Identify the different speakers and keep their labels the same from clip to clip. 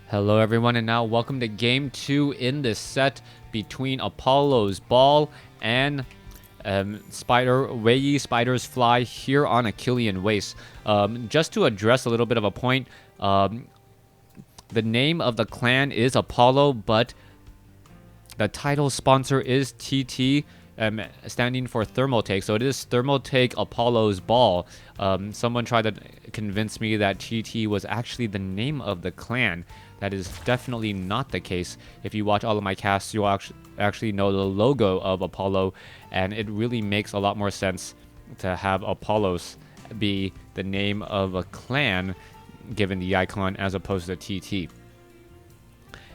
Speaker 1: Hello everyone, and now welcome to game 2 in this set between Apollo's Ball and Where Ye Spiders Fly here on Achillean Waste. Just to address a little bit of a point, the name of the clan is Apollo, but the title sponsor is TT, standing for Thermaltake. So it is Thermaltake Apollo's Ball. Someone tried to convince me that TT was actually the name of the clan. That is definitely not the case. If you watch all of my casts, you'll actually know the logo of Apollo, and it really makes a lot more sense to have Apollos be the name of a clan given the icon as opposed to TT.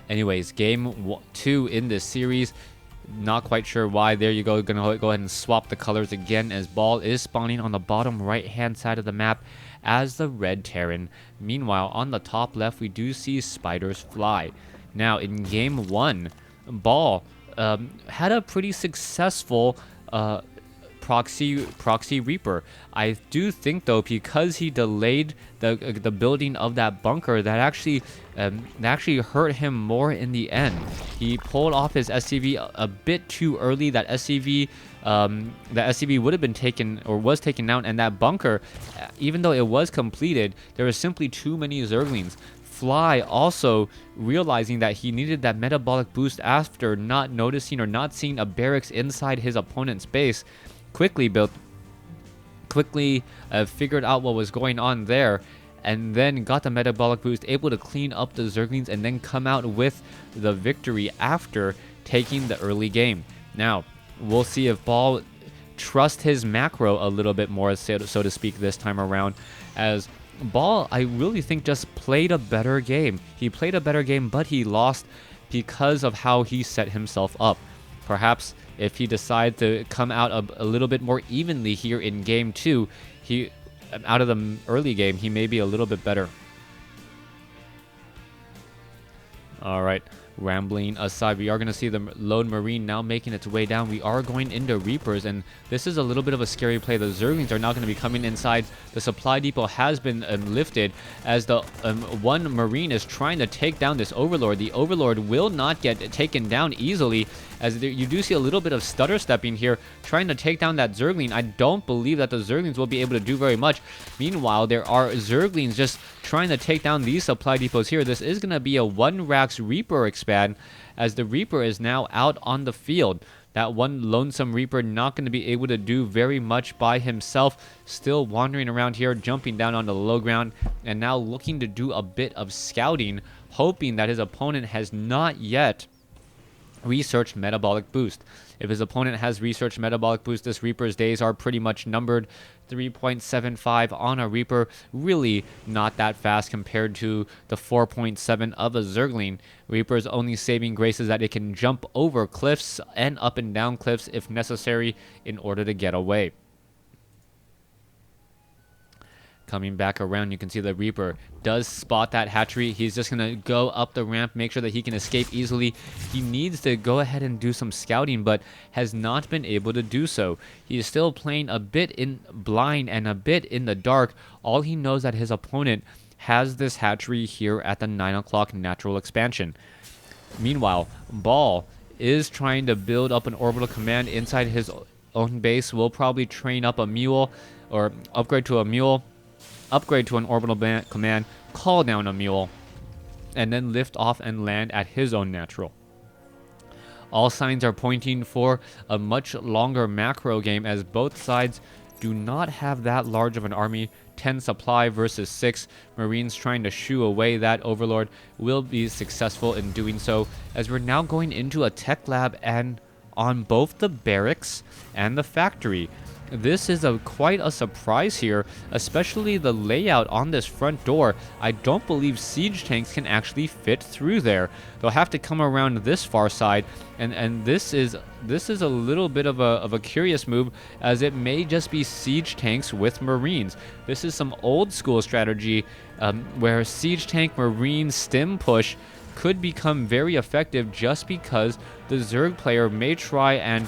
Speaker 1: Anyways, game 2 in this series. Not quite sure why. There you go. Gonna go ahead and swap the colors again as Ball is spawning on the bottom right hand side of the map as the red Terran. Meanwhile, on the top left, we do see Spiders Fly. Now, in game 1, Ball had a pretty successful proxy Reaper. I do think though, because he delayed the building of that bunker, that actually hurt him more in the end. He pulled off his SCV a bit too early. That SCV would have been taken or was taken out, and that bunker, even though it was completed, there was simply too many Zerglings. Fly also realizing that he needed that metabolic boost after not noticing or not seeing a barracks inside his opponent's base, quickly figured out what was going on there, and then got the metabolic boost, able to clean up the Zerglings and then come out with the victory after taking the early game. Now, we'll see if Ball trusts his macro a little bit more, so to speak, this time around, as Ball, I really think, just played a better game. He played a better game, but he lost because of how he set himself up. Perhaps if he decides to come out a little bit more evenly here in game 2, out of the early game, he may be a little bit better. All right, rambling aside, we are going to see the lone Marine now making its way down. We are going into Reapers, and this is a little bit of a scary play. The Zerglings are now going to be coming inside. The supply depot has been lifted as the one Marine is trying to take down this Overlord. The Overlord will not get taken down easily, as you do see a little bit of stutter stepping here, trying to take down that Zergling. I don't believe that the Zerglings will be able to do very much. Meanwhile, there are Zerglings just trying to take down these supply depots here. This is going to be a 1-Rax Reaper expand, as the Reaper is now out on the field. That one lonesome Reaper not going to be able to do very much by himself, still wandering around here, jumping down on the low ground, and now looking to do a bit of scouting, hoping that his opponent has not yet researched metabolic boost. If his opponent has researched metabolic boost, this Reaper's days are pretty much numbered. 3.75 on a Reaper, really not that fast compared to the 4.7 of a Zergling. Reaper's only saving grace is that it can jump over cliffs and up and down cliffs if necessary in order to get away. Coming back around, you can see the Reaper does spot that hatchery. He's just going to go up the ramp, make sure that he can escape easily. He needs to go ahead and do some scouting, but has not been able to do so. He is still playing a bit in blind and a bit in the dark. All he knows that his opponent has this hatchery here at the 9 o'clock natural expansion. Meanwhile, Ball is trying to build up an orbital command inside his own base. Will probably train up a mule or upgrade to a mule, upgrade to an orbital command, call down a mule, and then lift off and land at his own natural. All signs are pointing for a much longer macro game, as both sides do not have that large of an army. 10 supply versus 6. Marines trying to shoo away that Overlord will be successful in doing so, as we're now going into a tech lab and on both the barracks and the factory. This is quite a surprise here, especially the layout on this front door. I don't believe siege tanks can actually fit through there. They'll have to come around this far side, and this is a little bit of a curious move, as it may just be siege tanks with Marines. This is some old school strategy where siege tank Marine stim push could become very effective, just because the Zerg player may try and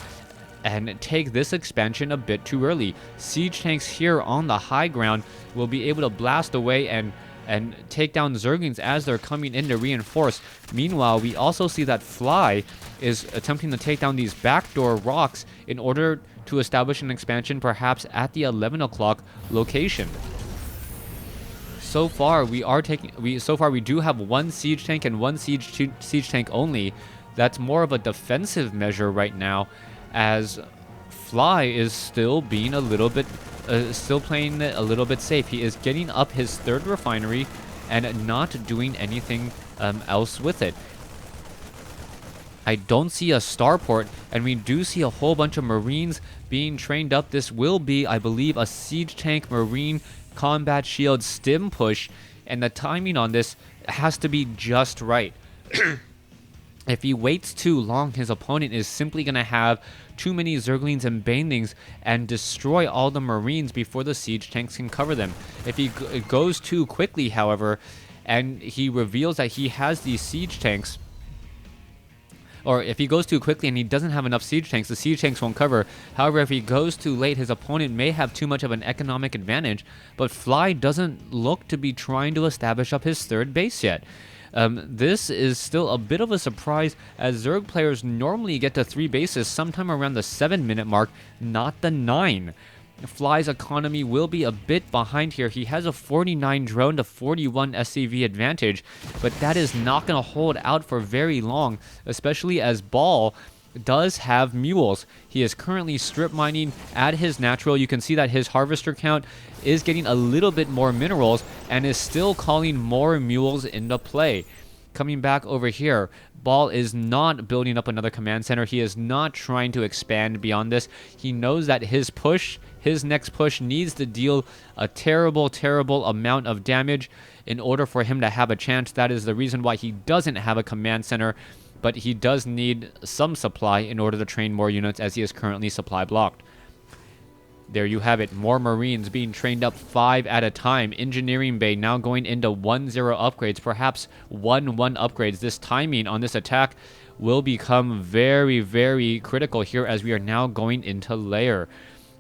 Speaker 1: take this expansion a bit too early. Siege tanks here on the high ground will be able to blast away and and take down Zerglings as they're coming in to reinforce. Meanwhile, we also see that Fly is attempting to take down these backdoor rocks in order to establish an expansion perhaps at the 11 o'clock location. So far we do have one siege tank and one siege tank only. That's more of a defensive measure right now, as Fly is still being a little bit still playing it a little bit safe. He is getting up his third refinery and not doing anything else with it. I don't see a starport, and we do see a whole bunch of Marines being trained up. This will be, I believe, a siege tank Marine combat shield stim push, and the timing on this has to be just right. If he waits too long, his opponent is simply going to have too many Zerglings and Banelings and destroy all the Marines before the siege tanks can cover them. If he goes too quickly, however, and he reveals that he has these siege tanks, or if he goes too quickly and he doesn't have enough siege tanks, the siege tanks won't cover. However, if he goes too late, his opponent may have too much of an economic advantage, but Fly doesn't look to be trying to establish up his third base yet. This is still a bit of a surprise, as Zerg players normally get to 3 bases sometime around the 7-minute mark, not the 9. Fly's economy will be a bit behind here. He has a 49 drone to 41 SCV advantage, but that is not going to hold out for very long, especially as Ball does have mules. He is currently strip mining at his natural. You can see that his harvester count is getting a little bit more minerals and is still calling more mules into play. Coming back over here, Ball is not building up another command center. He is not trying to expand beyond this. He knows that his next push needs to deal a terrible, terrible amount of damage in order for him to have a chance. That is the reason why he doesn't have a command center, but he does need some supply in order to train more units, as he is currently supply blocked. There you have it, more Marines being trained up 5 at a time. Engineering Bay now going into 1-0 upgrades, perhaps 1-1 upgrades. This timing on this attack will become very, very critical here, as we are now going into layer.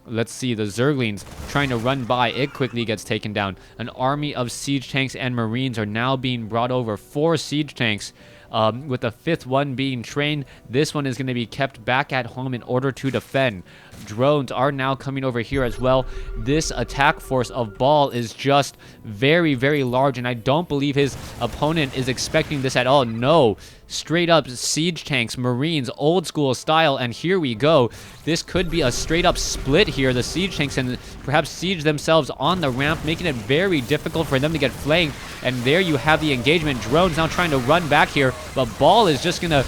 Speaker 1: Let's see, the Zerglings trying to run by. It quickly gets taken down. An army of siege tanks and Marines are now being brought over. 4 siege tanks. With the 5th one being trained, this one is going to be kept back at home in order to defend. Drones are now coming over here as well. This attack force of Ball is just very, very large, and I don't believe his opponent is expecting this at all. No, straight up siege tanks, Marines, old school style, and here we go. This could be a straight up split here. The siege tanks and perhaps siege themselves on the ramp, making it very difficult for them to get flanked. And there you have the engagement. Drones now trying to run back here, but Ball is just going to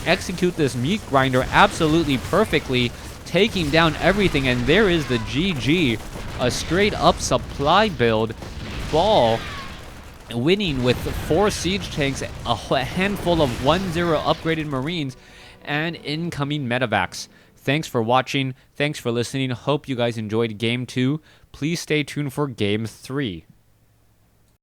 Speaker 1: execute this meat grinder absolutely perfectly, taking down everything. And there is the GG, a straight up supply build. Ball winning with 4 siege tanks, a handful of 1-0 upgraded Marines, and incoming medevacs. Thanks for watching. Thanks for listening. Hope you guys enjoyed Game 2. Please stay tuned for Game 3.